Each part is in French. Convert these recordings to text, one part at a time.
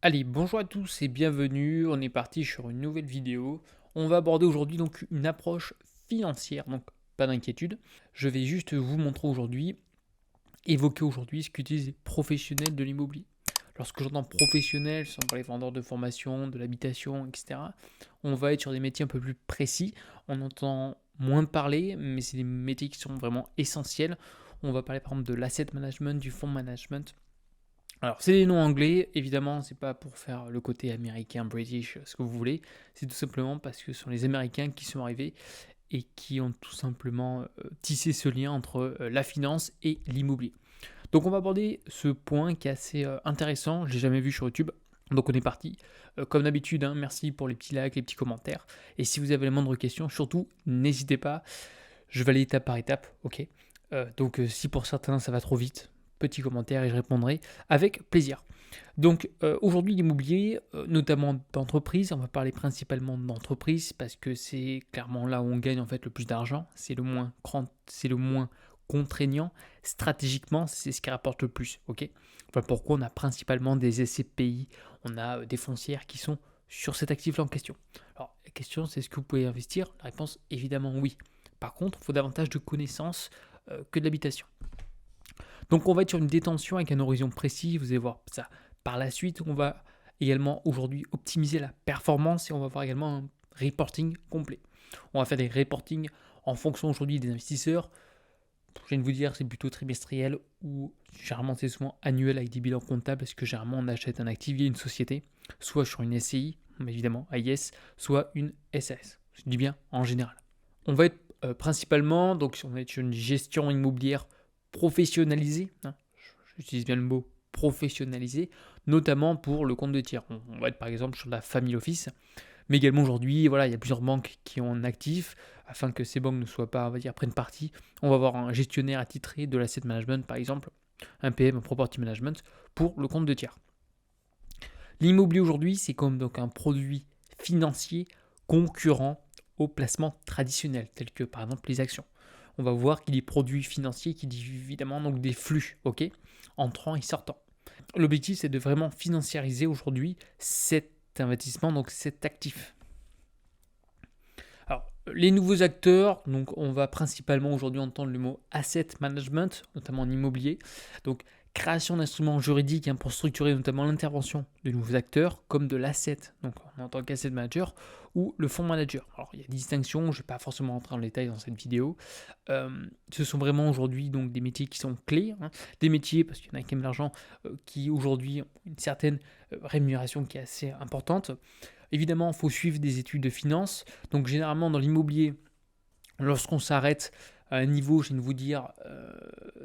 Allez, bonjour à tous et bienvenue. On est parti sur une nouvelle vidéo. On va aborder aujourd'hui donc une approche financière, donc pas d'inquiétude. Je vais juste vous montrer aujourd'hui, évoquer aujourd'hui ce qu'utilisent les professionnels de l'immobilier. Lorsque j'entends professionnels, ce sont pour les vendeurs de formation, de l'habitation, etc. On va être sur des métiers un peu plus précis. On entend moins parler, mais c'est des métiers qui sont vraiment essentiels. On va parler par exemple de l'asset management, du fonds management. Alors, c'est des noms anglais, évidemment, c'est pas pour faire le côté américain, british, ce que vous voulez, c'est tout simplement parce que ce sont les Américains qui sont arrivés et qui ont tout simplement tissé ce lien entre la finance et l'immobilier. Donc, on va aborder ce point qui est assez intéressant, je l'ai jamais vu sur YouTube. Donc, on est parti. Comme d'habitude, hein, merci pour les petits likes, les petits commentaires. Et si vous avez la moindre question, surtout, n'hésitez pas, je vais aller étape par étape, ok. Donc, si pour certains ça va trop vite, petit commentaire et je répondrai avec plaisir. Donc aujourd'hui l'immobilier, notamment d'entreprise, on va parler principalement d'entreprise parce que c'est clairement là où on gagne en fait le plus d'argent, c'est le moins contraignant, stratégiquement c'est ce qui rapporte le plus, ok. Voilà pourquoi on a principalement des SCPI, on a des foncières qui sont sur cet actif-là en question. Alors la question c'est est-ce que vous pouvez investir? La réponse évidemment oui. Par contre, il faut davantage de connaissances que de l'habitation. Donc on va être sur une détention avec un horizon précis, vous allez voir ça. Par la suite, on va également aujourd'hui optimiser la performance et on va voir également un reporting complet. On va faire des reportings en fonction aujourd'hui des investisseurs. Je viens de vous dire, c'est plutôt trimestriel ou généralement c'est souvent annuel avec des bilans comptables parce que généralement on achète un actif via une société, soit sur une SCI, évidemment AIS, soit une SAS. Je dis bien en général. On va être principalement, donc on va être sur une gestion immobilière professionnalisée, hein, j'utilise bien le mot professionnalisé, notamment pour le compte de tiers. On va être par exemple sur la family office, mais également aujourd'hui, voilà, il y a plusieurs banques qui ont un actif, afin que ces banques ne soient pas, on va dire, prennent partie. On va avoir un gestionnaire attitré de l'asset management, par exemple, un PM, un property management, pour le compte de tiers. L'immobilier aujourd'hui, c'est comme donc un produit financier concurrent aux placements traditionnels, tels que par exemple les actions. On va voir qu'il est produit financier qui dit évidemment donc des flux, ok, entrant et sortant. L'objectif, c'est de vraiment financiariser aujourd'hui cet investissement, donc cet actif. Alors, les nouveaux acteurs, donc on va principalement aujourd'hui entendre le mot asset management, notamment en immobilier. Donc, création d'instruments juridiques, hein, pour structurer notamment l'intervention de nouveaux acteurs, comme de l'asset, donc en tant qu'asset manager, ou le fonds manager. Alors, il y a des distinctions, je ne vais pas forcément rentrer en détail dans cette vidéo. Ce sont vraiment aujourd'hui donc des métiers qui sont clés, hein, des métiers, parce qu'il y en a qui aiment l'argent, qui aujourd'hui ont une certaine rémunération qui est assez importante. Évidemment, il faut suivre des études de finance. Donc généralement dans l'immobilier, lorsqu'on s'arrête à un niveau, je viens de vous dire,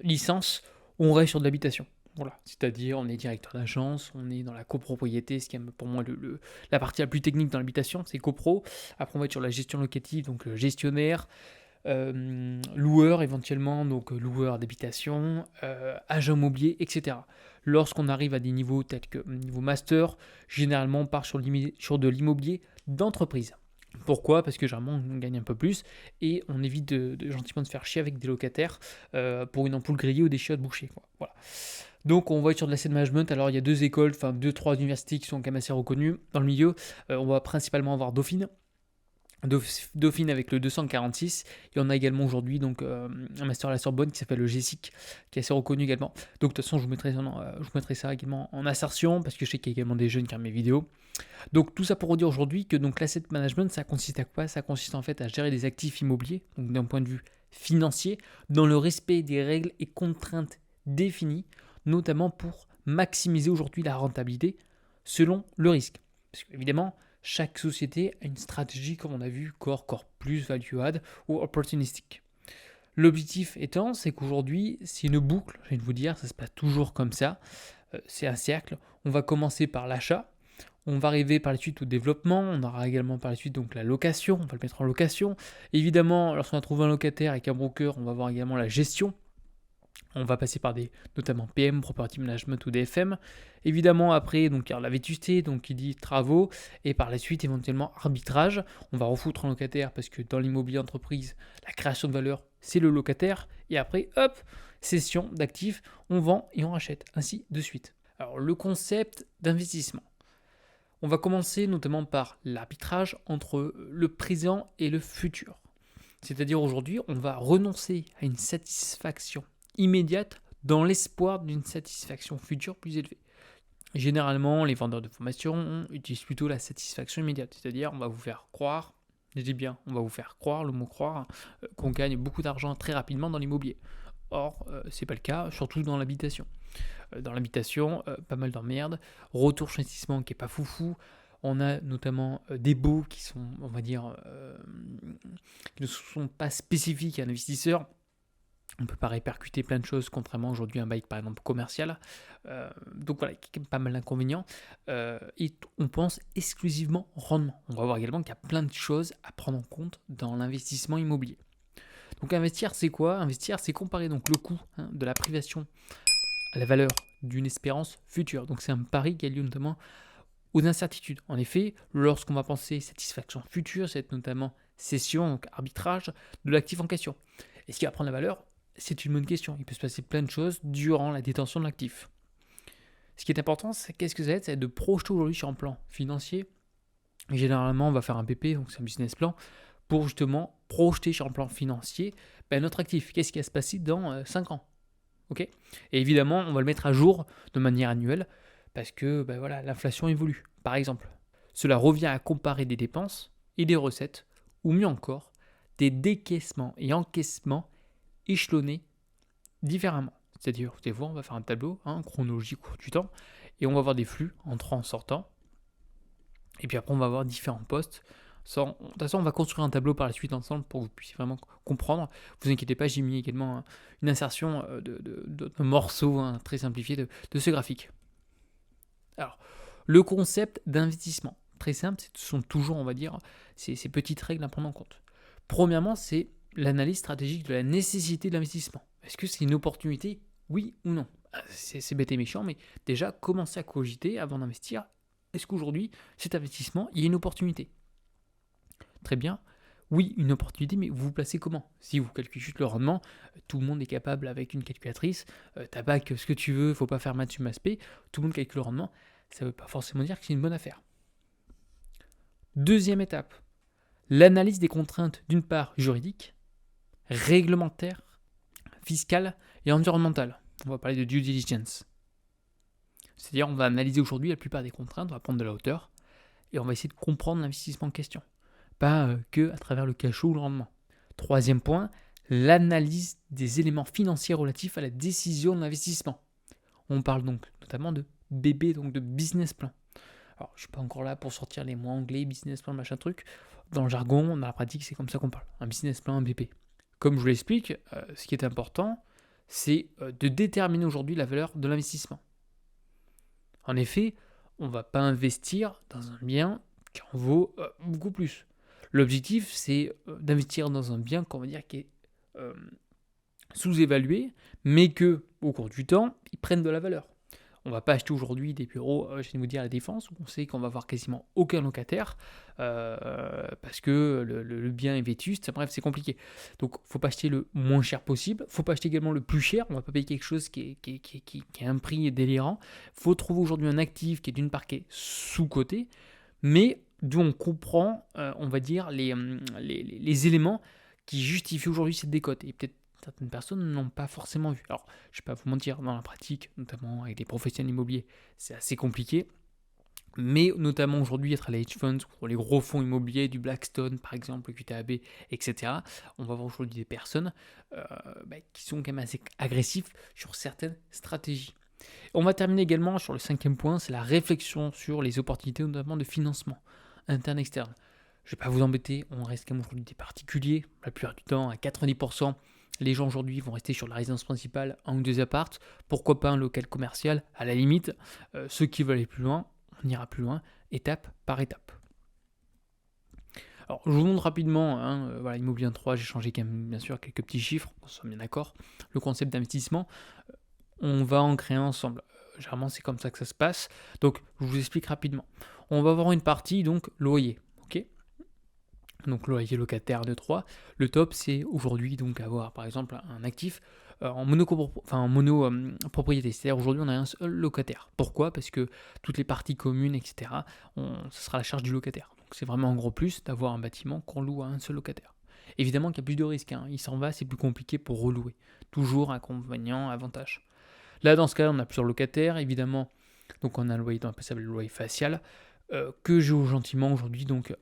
licence, on reste sur de l'habitation. Voilà, c'est-à-dire on est directeur d'agence, on est dans la copropriété, ce qui est pour moi la partie la plus technique dans l'habitation, c'est copro. Après on va être sur la gestion locative, donc gestionnaire, loueur éventuellement, donc loueur d'habitation, agent immobilier, etc. Lorsqu'on arrive à des niveaux tels que niveau master, généralement on part sur de l'immobilier d'entreprise. Pourquoi? Parce que généralement on gagne un peu plus et on évite de gentiment de faire chier avec des locataires pour une ampoule grillée ou des chiottes bouchées, quoi. Voilà. Donc on va être sur de l'asset management. Alors il y a deux écoles, enfin deux, trois universités qui sont quand même assez reconnues dans le milieu. On va principalement avoir Dauphine, Dauphine avec le 246. Et on a également aujourd'hui donc un master à la Sorbonne qui s'appelle le GSIC, qui est assez reconnu également. Donc de toute façon, je vous mettrai ça également en assertion parce que je sais qu'il y a également des jeunes qui regardent mes vidéos. Donc tout ça pour dire aujourd'hui que donc l'asset management, ça consiste à quoi? Ça consiste en fait à gérer des actifs immobiliers, donc d'un point de vue financier, dans le respect des règles et contraintes définies, notamment pour maximiser aujourd'hui la rentabilité selon le risque. Parce qu'évidemment, chaque société a une stratégie, comme on a vu, core plus, value add ou opportunistique. L'objectif étant, c'est qu'aujourd'hui, c'est une boucle, je viens de vous dire, ça se passe toujours comme ça, c'est un cercle. On va commencer par l'achat, on va arriver par la suite au développement, on aura également par la suite donc la location, on va le mettre en location. Évidemment, lorsqu'on a trouvé un locataire avec un broker, on va voir également la gestion. On va passer par des notamment PM, Property Management ou DFM. Évidemment, après, donc, il y a la vétusté, donc il dit travaux, et par la suite, éventuellement, arbitrage. On va refoutre un locataire parce que dans l'immobilier entreprise, la création de valeur, c'est le locataire. Et après, hop, cession d'actifs, on vend et on rachète, ainsi de suite. Alors, le concept d'investissement. On va commencer notamment par l'arbitrage entre le présent et le futur. C'est-à-dire aujourd'hui, on va renoncer à une satisfaction immédiate dans l'espoir d'une satisfaction future plus élevée. Généralement, les vendeurs de formation utilisent plutôt la satisfaction immédiate, c'est-à-dire on va vous faire croire, je dis bien, on va vous faire croire, le mot croire, qu'on gagne beaucoup d'argent très rapidement dans l'immobilier. Or, c'est pas le cas, surtout dans l'habitation. Dans l'habitation, pas mal d'emmerdes, retour sur investissement qui est pas foufou. On a notamment des baux qui sont, on va dire, qui ne sont pas spécifiques à l'investisseur. On ne peut pas répercuter plein de choses, contrairement aujourd'hui à un bail par exemple commercial. Donc voilà, il y a quand même pas mal d'inconvénients. Et on pense exclusivement rendement. On va voir également qu'il y a plein de choses à prendre en compte dans l'investissement immobilier. Donc investir, c'est quoi? Investir, c'est comparer donc le coût de la privation à la valeur d'une espérance future. Donc c'est un pari qui a lieu notamment aux incertitudes. En effet, lorsqu'on va penser satisfaction future, c'est notamment cession, donc arbitrage de l'actif en question. Est-ce qu'il va prendre la valeur? C'est une bonne question. Il peut se passer plein de choses durant la détention de l'actif. Ce qui est important, c'est qu'est-ce que ça va être? C'est de projeter aujourd'hui sur un plan financier. Généralement, on va faire un BP, donc c'est un business plan, pour justement projeter sur un plan financier notre actif. Qu'est-ce qui va se passer dans 5 ans? Okay, et évidemment, on va le mettre à jour de manière annuelle parce que voilà, l'inflation évolue. Par exemple, cela revient à comparer des dépenses et des recettes, ou mieux encore, des décaissements et encaissements échelonnés différemment. C'est-à-dire, vous allez voir, on va faire un tableau chronologique au cours du temps, et on va avoir des flux entrant, sortant, et puis après on va avoir différents postes. De toute façon, on va construire un tableau par la suite ensemble pour que vous puissiez vraiment comprendre. Vous inquiétez pas, j'ai mis également une insertion de morceaux très simplifiés de ce graphique. Alors, le concept d'investissement, très simple, ce sont toujours, on va dire, ces petites règles à prendre en compte. Premièrement, c'est l'analyse stratégique de la nécessité de l'investissement. Est-ce que c'est une opportunité, oui ou non? C'est bête et méchant, mais déjà, commencez à cogiter avant d'investir. Est-ce qu'aujourd'hui, cet investissement, il y a une opportunité? Très bien. Oui, une opportunité, mais vous vous placez comment? Si vous calculez juste le rendement, tout le monde est capable avec une calculatrice, t'as pas que ce que tu veux, il ne faut pas faire maths sur maths, tout le monde calcule le rendement, ça ne veut pas forcément dire que c'est une bonne affaire. Deuxième étape, l'analyse des contraintes d'une part juridiques, réglementaires, fiscales et environnementales. On va parler de due diligence. C'est-à-dire on va analyser aujourd'hui la plupart des contraintes, on va prendre de la hauteur, et on va essayer de comprendre l'investissement en question. Pas que à travers le cash ou le rendement. Troisième point, l'analyse des éléments financiers relatifs à la décision d'investissement. On parle donc notamment de BB, donc de business plan. Alors, je ne suis pas encore là pour sortir les mots anglais, business plan, machin truc. Dans le jargon, dans la pratique, c'est comme ça qu'on parle. Un business plan, un BP. Comme je vous l'explique, ce qui est important, c'est de déterminer aujourd'hui la valeur de l'investissement. En effet, on ne va pas investir dans un bien qui en vaut beaucoup plus. L'objectif, c'est d'investir dans un bien qu'on va dire qui est sous-évalué, mais que au cours du temps, ils prennent de la valeur. On ne va pas acheter aujourd'hui des bureaux, je vais vous dire, à la Défense, où on sait qu'on va avoir quasiment aucun locataire, parce que le bien est vétuste, bref, c'est compliqué. Donc, il ne faut pas acheter le moins cher possible, il ne faut pas acheter également le plus cher, on ne va pas payer quelque chose qui a un prix délirant. Il faut trouver aujourd'hui un actif qui est d'une part qui est sous-coté, mais d'où on comprend, on va dire, les éléments qui justifient aujourd'hui cette décote. Et peut-être certaines personnes n'ont pas forcément vu. Alors, je ne vais pas vous mentir, dans la pratique, notamment avec des professionnels immobiliers, c'est assez compliqué. Mais notamment aujourd'hui, à travers les hedge funds, ou les gros fonds immobiliers, du Blackstone par exemple, le QTAB, etc., on va voir aujourd'hui des personnes qui sont quand même assez agressifs sur certaines stratégies. On va terminer également sur le cinquième point, c'est la réflexion sur les opportunités notamment de financement interne et externe. Je ne vais pas vous embêter, on reste quand même aujourd'hui des particuliers, la plupart du temps à 90%. Les gens aujourd'hui vont rester sur la résidence principale, un ou deux apparts, pourquoi pas un local commercial, à la limite. Ceux qui veulent aller plus loin, on ira plus loin, étape par étape. Alors, je vous montre rapidement, Immobilier 3, j'ai changé quand même, bien sûr, quelques petits chiffres, on soit bien d'accord. Le concept d'investissement, on va en créer ensemble. Généralement, c'est comme ça que ça se passe. Donc, je vous explique rapidement. On va avoir une partie, donc, loyer. Donc loyer locataire de 3. Le top, c'est aujourd'hui donc avoir par exemple un actif en monopropriété. C'est-à-dire aujourd'hui on a un seul locataire. Pourquoi? Parce que toutes les parties communes, etc., ce sera la charge du locataire. Donc c'est vraiment un gros plus d'avoir un bâtiment qu'on loue à un seul locataire. Évidemment qu'il y a plus de risques, hein. Il s'en va, c'est plus compliqué pour relouer. Toujours inconvénient, avantage. Là, dans ce cas-là, on a plusieurs locataires, évidemment. Donc on a un loyer, on appelle ça le loyer facial, que je gentiment aujourd'hui donc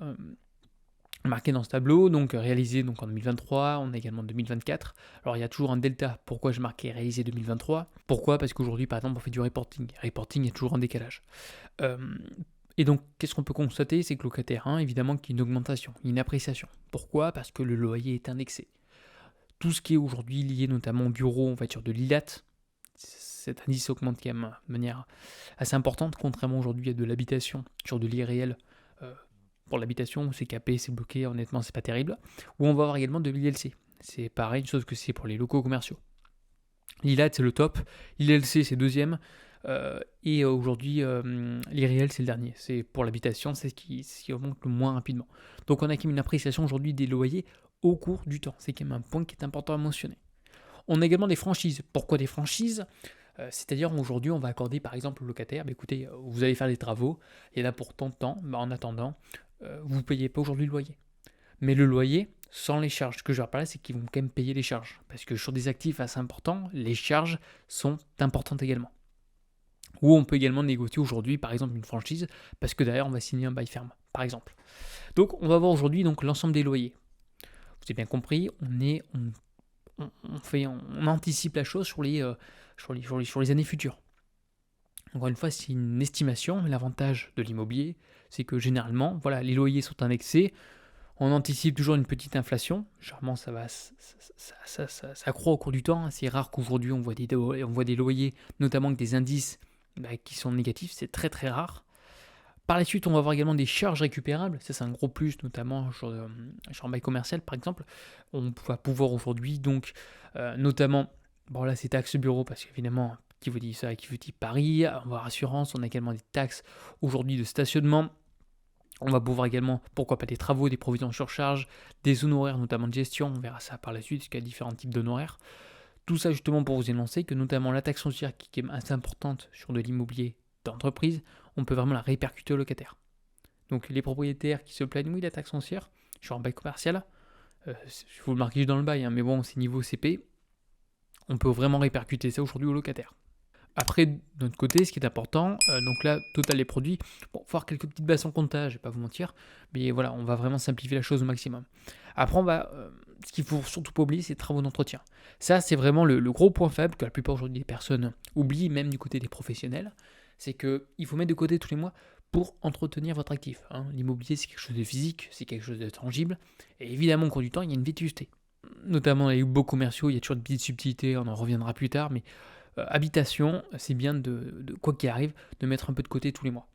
marqué dans ce tableau, donc réalisé donc en 2023, on a également 2024. Alors il y a toujours un delta. Pourquoi je marquais réalisé 2023? Pourquoi? Parce qu'aujourd'hui, par exemple, on fait du reporting. Reporting, il y a toujours un décalage. Euh, et donc, qu'est-ce qu'on peut constater? C'est que locataire 1, évidemment, qu'il y a une augmentation, une appréciation. Pourquoi? Parce que le loyer est indexé. Tout ce qui est aujourd'hui lié notamment au bureau, on va dire de l'ILAT, cet indice augmente quand même de manière assez importante, contrairement aujourd'hui à de l'habitation, sur de l'irréel. Pour l'habitation, c'est capé, c'est bloqué, honnêtement, c'est pas terrible. Ou on va avoir également de l'ILC. C'est pareil, sauf que c'est pour les locaux commerciaux. L'ILAT, c'est le top. L'ILC, c'est deuxième. Et aujourd'hui, l'irréel, c'est le dernier. C'est pour l'habitation, c'est ce qui augmente le moins rapidement. Donc on a quand même une appréciation aujourd'hui des loyers au cours du temps. C'est quand même un point qui est important à mentionner. On a également des franchises. Pourquoi des franchises? C'est-à-dire aujourd'hui, on va accorder par exemple au locataire, écoutez, vous allez faire des travaux, et là pour tant de temps, en attendant, vous ne payez pas aujourd'hui le loyer. Mais le loyer, sans les charges, ce que je veux parler, c'est qu'ils vont quand même payer les charges. Parce que sur des actifs assez importants, les charges sont importantes également. Ou on peut également négocier aujourd'hui, par exemple, une franchise, parce que derrière, on va signer un bail ferme, par exemple. Donc, on va voir aujourd'hui donc l'ensemble des loyers. Vous avez bien compris, on anticipe la chose sur les années futures. Encore une fois, c'est une estimation. L'avantage de l'immobilier, c'est que généralement, voilà, les loyers sont indexés. On anticipe toujours une petite inflation. Généralement, ça accroît au cours du temps. C'est rare qu'aujourd'hui, on voit des loyers, notamment avec des indices qui sont négatifs. C'est très très rare. Par la suite, on va avoir également des charges récupérables. Ça, c'est un gros plus, notamment sur un bail commercial, par exemple. On va pouvoir aujourd'hui, donc, notamment, bon là, c'est taxes bureau, parce qu'évidemment, qui vous dit ça, qui vous dit Paris, on va avoir assurance, on a également des taxes aujourd'hui de stationnement. On va pouvoir également, pourquoi pas, des travaux, des provisions de surcharge, des honoraires, notamment de gestion. On verra ça par la suite, parce qu'il y a différents types d'honoraires. Tout ça, justement, pour vous énoncer que, notamment, la taxe foncière, qui est assez importante sur de l'immobilier d'entreprise, on peut vraiment la répercuter au locataire. Donc les propriétaires qui se plaignent, oui, la taxe foncière, sur un bail commercial, je vous le marquez dans le bail, hein, mais bon, c'est niveau CP, on peut vraiment répercuter ça aujourd'hui au locataire. Après, de notre côté, ce qui est important, donc là, total les produits, bon, faut avoir quelques petites bases en comptage, je vais pas vous mentir, mais voilà, on va vraiment simplifier la chose au maximum. Après, ce qu'il faut surtout pas oublier, c'est les travaux d'entretien. Ça, c'est vraiment le gros point faible que la plupart aujourd'hui des personnes oublient, même du côté des professionnels, c'est qu'il faut mettre de côté tous les mois pour entretenir votre actif. Hein. L'immobilier, c'est quelque chose de physique, c'est quelque chose de tangible, et évidemment, au cours du temps, il y a une vétusté. Notamment dans les beaux commerciaux, il y a toujours de petites subtilités, on en reviendra plus tard, mais habitation, c'est bien de quoi qu'il arrive, de mettre un peu de côté tous les mois.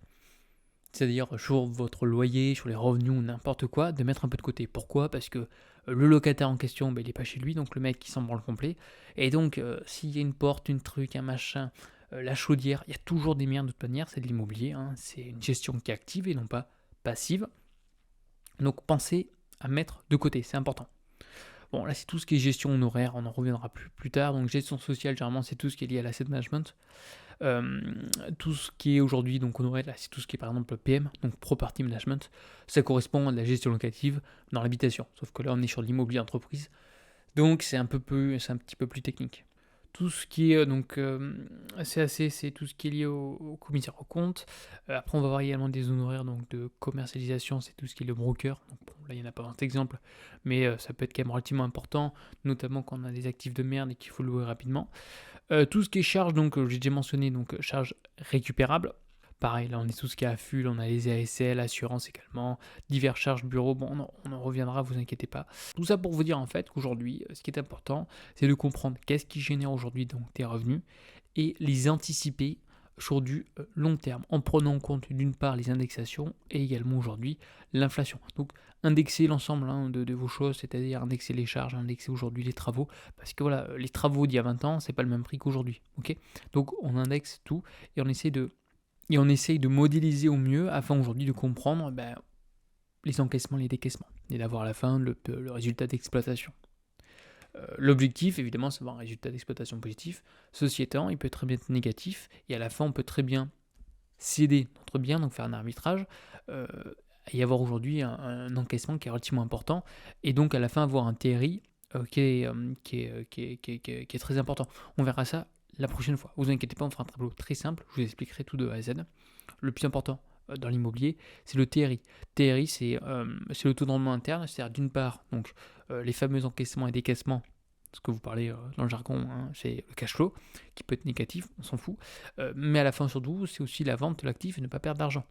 C'est-à-dire sur votre loyer, sur les revenus ou n'importe quoi, de mettre un peu de côté. Pourquoi? Parce que le locataire en question, il n'est pas chez lui, donc le mec qui s'en branle complet. Et donc, s'il y a une porte, une truc, un machin, la chaudière, il y a toujours des moyens de toute manière, c'est de l'immobilier, hein, c'est une gestion qui est active et non pas passive. Donc pensez à mettre de côté, c'est important. Bon, là, c'est tout ce qui est gestion honoraire, on en reviendra plus tard. Donc, gestion sociale, généralement, c'est tout ce qui est lié à l'asset management. Tout ce qui est aujourd'hui donc honoraire, là, c'est tout ce qui est par exemple PM, donc property management. Ça correspond à de la gestion locative dans l'habitation. Sauf que là, on est sur l'immobilier entreprise. Donc, c'est un petit peu plus technique. Tout ce qui est c'est tout ce qui est lié au commissaire aux comptes. Après, on va voir également des honoraires donc de commercialisation, c'est tout ce qui est le broker. Donc, bon, là, il n'y en a pas dans cet exemple, mais ça peut être quand même relativement important, notamment quand on a des actifs de merde et qu'il faut louer rapidement. Tout ce qui est charges, donc j'ai déjà mentionné, donc charges récupérables. Pareil, là on est tout ce qui est affût, on a les ASL, assurance également, diverses charges bureau, bon on en reviendra, vous inquiétez pas. Tout ça pour vous dire en fait qu'aujourd'hui, ce qui est important, c'est de comprendre qu'est-ce qui génère aujourd'hui donc tes revenus et les anticiper sur du long terme, en prenant en compte d'une part les indexations et également aujourd'hui l'inflation. Donc indexer l'ensemble de vos choses, c'est-à-dire indexer les charges, indexer aujourd'hui les travaux, parce que voilà, les travaux d'il y a 20 ans, c'est pas le même prix qu'aujourd'hui. Ok, donc on indexe tout et on essaye de modéliser au mieux afin aujourd'hui de comprendre les encaissements, les décaissements et d'avoir à la fin le résultat d'exploitation. L'objectif, évidemment, c'est d'avoir un résultat d'exploitation positif. Ceci étant, il peut très bien être négatif, et à la fin, on peut très bien céder notre bien, donc faire un arbitrage, euh, et avoir aujourd'hui un encaissement qui est relativement important, et donc à la fin avoir un TRI qui est très important. On verra ça la prochaine fois. Vous inquiétez pas, on fera un tableau très simple, je vous expliquerai tout de A à Z. Le plus important dans l'immobilier, c'est le TRI. TRI, c'est le taux de rendement interne, c'est-à-dire d'une part donc, les fameux encaissements et décaissements, ce que vous parlez dans le jargon, hein, c'est le cash flow, qui peut être négatif, on s'en fout, mais à la fin surtout, c'est aussi la vente de l'actif et ne pas perdre d'argent.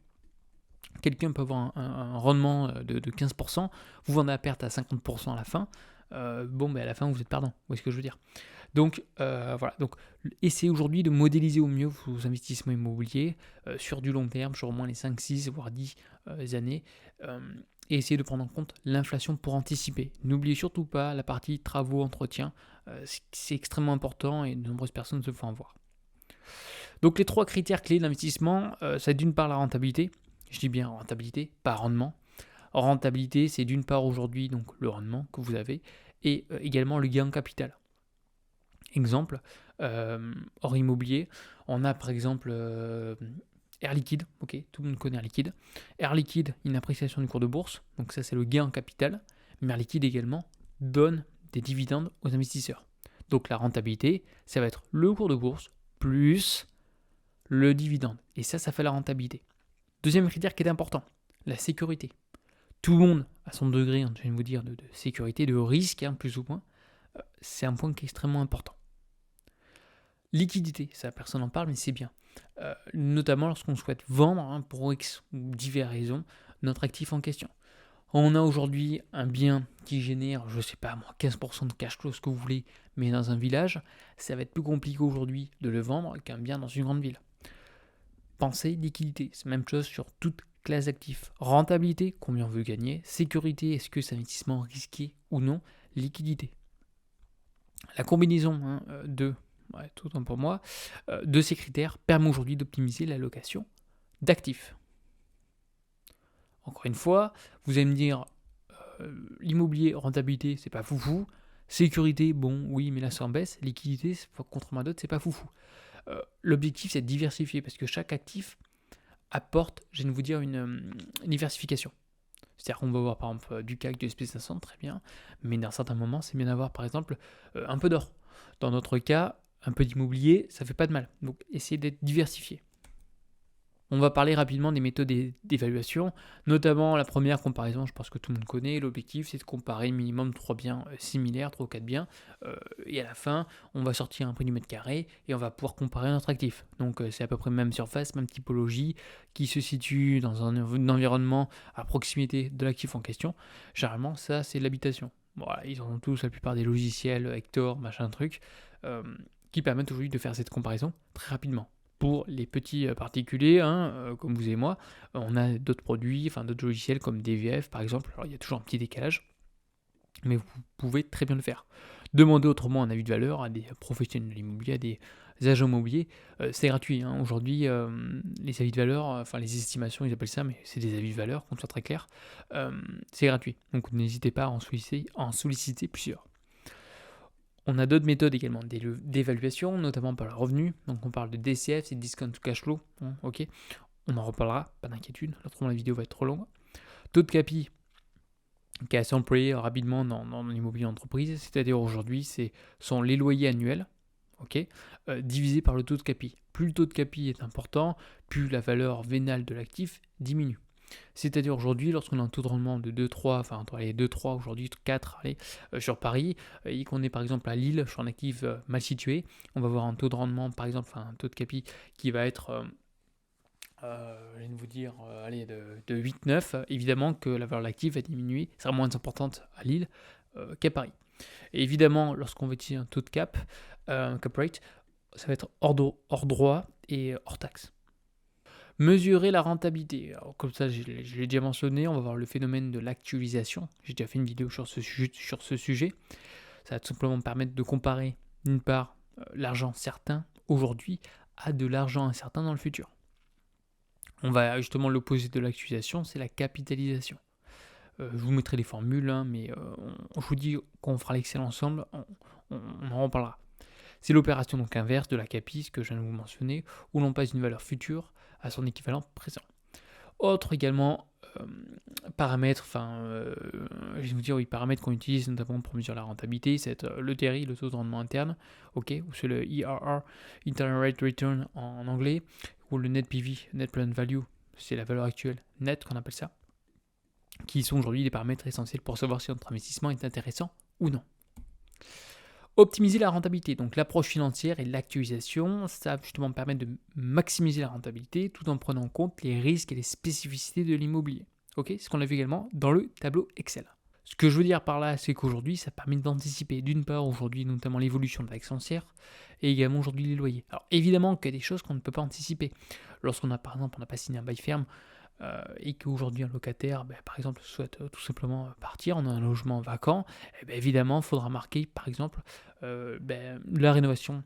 Quelqu'un peut avoir un rendement de 15%, vous vendez à perte à 50% à la fin, à la fin vous êtes perdant, vous voyez ce que je veux dire. Donc voilà, donc essayez aujourd'hui de modéliser au mieux vos investissements immobiliers sur du long terme, sur au moins les 5, 6, voire 10 années, et essayez de prendre en compte l'inflation pour anticiper. N'oubliez surtout pas la partie travaux, entretien, c'est extrêmement important et de nombreuses personnes se font en voir. Donc les 3 critères clés d'investissement, c'est d'une part la rentabilité, je dis bien rentabilité, pas rendement. Rentabilité, c'est d'une part aujourd'hui donc le rendement que vous avez et également le gain en capital. Exemple, hors immobilier, on a par exemple Air Liquide, ok, tout le monde connaît Air Liquide. Air Liquide, une appréciation du cours de bourse, donc ça c'est le gain en capital, mais Air Liquide également donne des dividendes aux investisseurs. Donc la rentabilité, ça va être le cours de bourse plus le dividende, et ça fait la rentabilité. Deuxième critère qui est important, la sécurité. Tout le monde a son degré, je viens de vous dire, de sécurité, de risque, plus ou moins. C'est un point qui est extrêmement important. Liquidité, ça personne n'en parle, mais c'est bien. Notamment lorsqu'on souhaite vendre, pour X ou diverses raisons, notre actif en question. On a aujourd'hui un bien qui génère, je sais pas moi, 15% de cash flow, ce que vous voulez, mais dans un village, ça va être plus compliqué aujourd'hui de le vendre qu'un bien dans une grande ville. Pensez liquidité, c'est la même chose sur toute classe d'actifs. Rentabilité, combien on veut gagner. Sécurité, est-ce que c'est un investissement risqué ou non. Liquidité. La combinaison tout le temps pour moi, de ces critères permet aujourd'hui d'optimiser l'allocation d'actifs. Encore une fois, vous allez me dire, l'immobilier, rentabilité, c'est pas foufou. Sécurité, bon, oui, mais là c'est en baisse. Liquidité, contrairement à d'autres, c'est pas foufou. L'objectif, c'est de diversifier parce que chaque actif apporte, je viens de vous dire, une diversification. C'est-à-dire qu'on va avoir par exemple du CAC, du SP500, très bien, mais dans certains moments, c'est bien d'avoir par exemple un peu d'or. Dans notre cas, un peu d'immobilier, ça fait pas de mal. Donc essayez d'être diversifié. On va parler rapidement des méthodes d'évaluation, notamment la première comparaison, je pense que tout le monde connaît. L'objectif, c'est de comparer minimum 3 biens similaires, 3 ou 4 biens, et à la fin, on va sortir un prix du mètre carré et on va pouvoir comparer notre actif. Donc c'est à peu près même surface, même typologie, qui se situe dans un environnement à proximité de l'actif en question. Généralement, ça, c'est l'habitation. Voilà, ils ont tous la plupart des logiciels, Hector, machin truc, qui permettent aujourd'hui de faire cette comparaison très rapidement. Pour les petits particuliers, comme vous et moi, on a d'autres produits, d'autres logiciels comme DVF par exemple. Alors il y a toujours un petit décalage, mais vous pouvez très bien le faire. Demandez autrement un avis de valeur à des professionnels de l'immobilier, à des agents immobiliers. C'est gratuit. Aujourd'hui, les avis de valeur, les estimations, ils appellent ça, mais c'est des avis de valeur, qu'on soit très clair. C'est gratuit. Donc n'hésitez pas à en solliciter plusieurs. On a d'autres méthodes également d'évaluation, notamment par le revenu. Donc on parle de DCF, c'est Discount to Cash Flow. Ok, on en reparlera, pas d'inquiétude. Autrement la vidéo va être trop longue. Taux de capi, qui est assez employé rapidement dans l'immobilier d'entreprise, c'est-à-dire aujourd'hui, sont les loyers annuels, divisé par le taux de capi. Plus le taux de capi est important, plus la valeur vénale de l'actif diminue. C'est-à-dire aujourd'hui, lorsqu'on a un taux de rendement de 2-3, entre les 2-3, aujourd'hui 4 sur Paris, et qu'on est par exemple à Lille, sur un actif mal situé, on va avoir un taux de rendement, par exemple, un taux de capi qui va être, je viens de vous dire, de 8-9, évidemment que la valeur de l'actif va diminuer, sera moins importante à Lille qu'à Paris. Et évidemment, lorsqu'on va utiliser un taux de cap rate, ça va être hors droit et hors taxe. Mesurer la rentabilité. Alors, comme ça, je l'ai déjà mentionné, on va voir le phénomène de l'actualisation. J'ai déjà fait une vidéo sur ce sujet. Ça va tout simplement permettre de comparer, d'une part, l'argent certain aujourd'hui à de l'argent incertain dans le futur. On va justement l'opposé de l'actualisation, c'est la capitalisation. Je vous mettrai les formules, hein, mais je vous dis qu'on fera l'Excel ensemble, on en reparlera. C'est l'opération donc inverse de la CAPI, ce que je viens de vous mentionner, où l'on passe une valeur future à son équivalent présent. Autre également paramètre, je vais vous dire oui, paramètres qu'on utilise notamment pour mesurer la rentabilité, c'est le TRI, le taux de rendement interne, ok, ou c'est le IRR, Internal Rate Return en anglais, ou le Net PV, Net Present Value, c'est la valeur actuelle nette qu'on appelle ça, qui sont aujourd'hui des paramètres essentiels pour savoir si notre investissement est intéressant ou non. Optimiser la rentabilité, donc l'approche financière et l'actualisation, ça va justement permettre de maximiser la rentabilité tout en prenant en compte les risques et les spécificités de l'immobilier. Ok, ce qu'on a vu également dans le tableau Excel. Ce que je veux dire par là, c'est qu'aujourd'hui, ça permet d'anticiper d'une part aujourd'hui notamment l'évolution de la taxe foncière et également aujourd'hui les loyers. Alors évidemment qu'il y a des choses qu'on ne peut pas anticiper. Lorsqu'on a par exemple, on n'a pas signé un bail ferme, et qu'aujourd'hui un locataire, par exemple, souhaite tout simplement partir, on a un logement vacant, évidemment, il faudra marquer, par exemple, la rénovation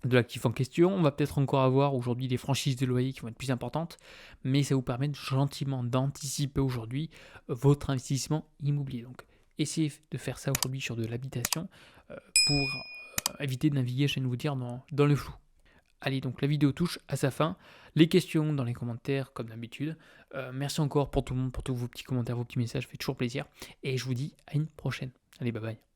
de l'actif en question. On va peut-être encore avoir aujourd'hui des franchises de loyer qui vont être plus importantes, mais ça vous permet gentiment d'anticiper aujourd'hui votre investissement immobilier. Donc, essayez de faire ça aujourd'hui sur de l'habitation pour éviter de naviguer, je viens de vous dire, dans le flou. Allez, donc la vidéo touche à sa fin. Les questions dans les commentaires, comme d'habitude. Merci encore pour tout le monde, pour tous vos petits commentaires, vos petits messages, ça fait toujours plaisir. Et je vous dis à une prochaine. Allez, bye bye.